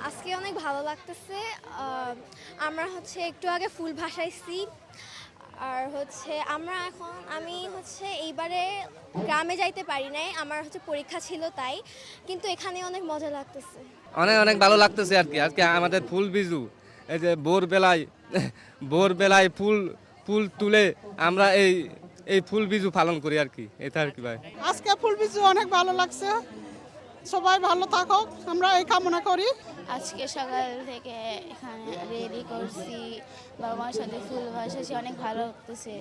আজকে অনেক ভালো লাগতেছে। আমরা একটু আগে ফুল ভাসাইছি। আর আমি এইবারে গ্রামে যাইতে পারি নাই, আমার পরীক্ষা ছিল তাই, কিন্তু এখানে অনেক মজা লাগতেছে। অনেক অনেক ভালো লাগতেছে আর কি। আজকে আমাদের ফুল বিজু, এই যে ভোরবেলায় ফুল ফুল তুলে আমরা এই ফুল বিজু পালন করি আর কি। এটা আর কি ভাই, আজকে ফুল বিজু অনেক ভালো লাগছে। সবাই ভালো থাকুক, আমরা এই কামনা করি। আজকে সকাল থেকে এখানে রেডি করছি, বাবা মার সাথে ফুল ভাসাচ্ছি, অনেক ভালো লাগতেছে।